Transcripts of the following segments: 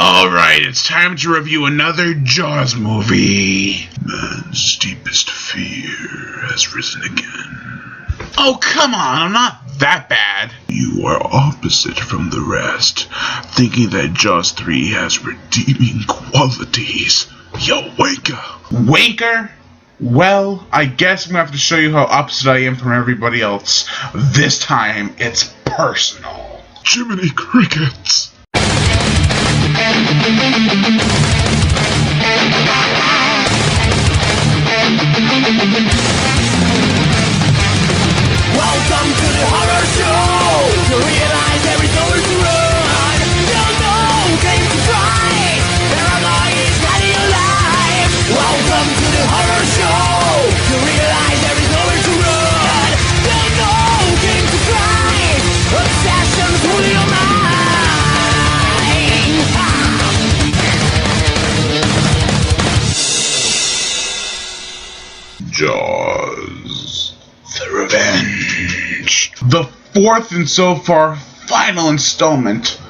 Alright, it's time to review another Jaws movie. Man's deepest fear has risen again. Oh, come on, I'm not that bad. You are opposite from the rest, thinking that Jaws 3 has redeeming qualities. You wanker. Wanker? Well, I guess I'm gonna have to show you how opposite I am from everybody else. This time, it's personal. Jiminy Crickets. Welcome to the horror show. To realize everything is wrong. No came to try. Paranoia is hiding alive. Welcome to the horror show. To realize everything is wrong. No came to try. Obsessions rule your mind. Jaws: The Revenge. The fourth and so far final installment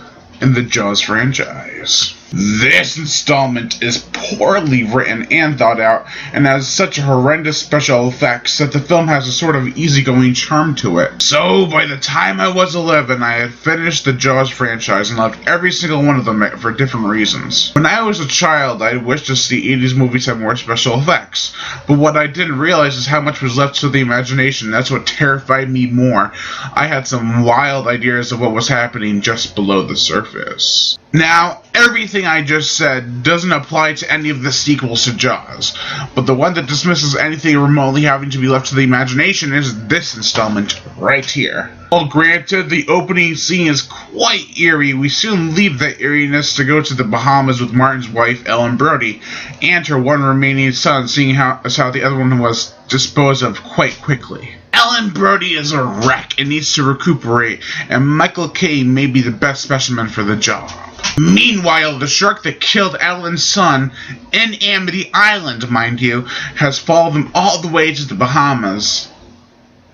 in the Jaws franchise. This installment is poorly written and thought out, and has such horrendous special effects that the film has a sort of easygoing charm to it. So, by the time I was 11, I had finished the Jaws franchise and loved every single one of them for different reasons. When I was a child, I wished to see 80s movies have more special effects, but what I didn't realize is how much was left to the imagination. That's what terrified me more. I had some wild ideas of what was happening just below the surface. Now, everything I just said doesn't apply to any of the sequels to Jaws, but the one that dismisses anything remotely having to be left to the imagination is this installment right here. Well, granted, the opening scene is quite eerie. We soon leave that eeriness to go to the Bahamas with Martin's wife, Ellen Brody, and her one remaining son, seeing how the other one was disposed of quite quickly. Ellen Brody is a wreck and needs to recuperate, and Michael Caine may be the best specimen for the job. Meanwhile, the shark that killed Ellen's son, in Amity Island, mind you, has followed them all the way to the Bahamas.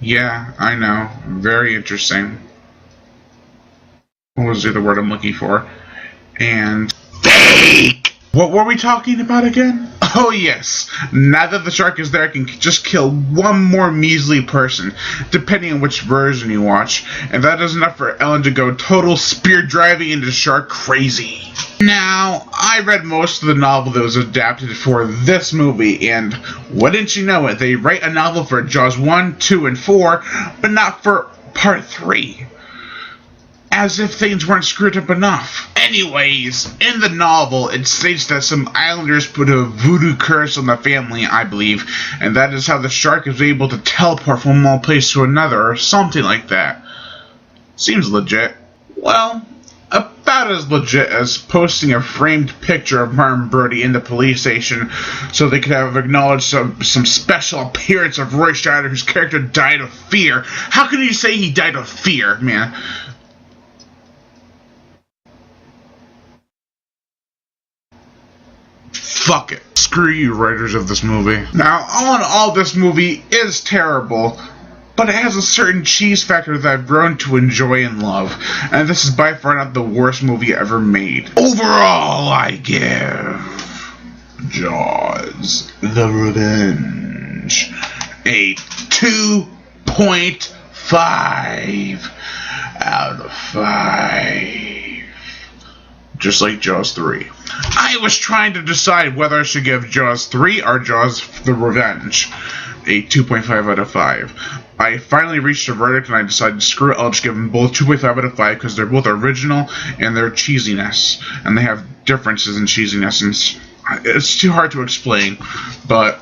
Yeah, I know. Very interesting. What was the other word I'm looking for? And fake! What were we talking about again? Oh yes, now that the shark is there, it can just kill one more measly person, depending on which version you watch, and that is enough for Ellen to go total spear driving into shark crazy. Now, I read most of the novel that was adapted for this movie, and wouldn't you know it, they write a novel for Jaws 1, 2, and 4, but not for Part 3. As if things weren't screwed up enough. Anyways, in the novel, it states that some islanders put a voodoo curse on the family, I believe, and that is how the shark is able to teleport from one place to another, or something like that. Seems legit. Well, about as legit as posting a framed picture of Martin Brody in the police station so they could have acknowledged some special appearance of Roy Scheider, whose character died of fear. How can you say he died of fear, man? Fuck it. Screw you, writers of this movie. Now, all in all, this movie is terrible, but it has a certain cheese factor that I've grown to enjoy and love, and this is by far not the worst movie ever made. Overall, I give Jaws: The Revenge a 2.5 out of 5. Just like Jaws 3. I was trying to decide whether I should give Jaws 3 or Jaws: The Revenge a 2.5 out of 5. I finally reached a verdict and I decided to screw it. I'll just give them both 2.5 out of 5 because they're both original and their cheesiness. And they have differences in cheesiness. And it's too hard to explain, but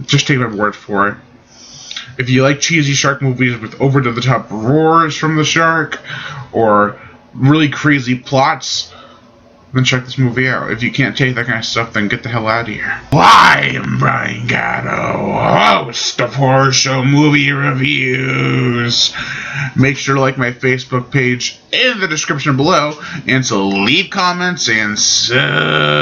just take my word for it. If you like cheesy shark movies with over-the-top roars from the shark or really crazy plots, then check this movie out. If you can't take that kind of stuff, then get the hell out of here. I am Brian Gatto, host of Horror Show Movie Reviews. Make sure to like my Facebook page in the description below, and to leave comments and subscribe.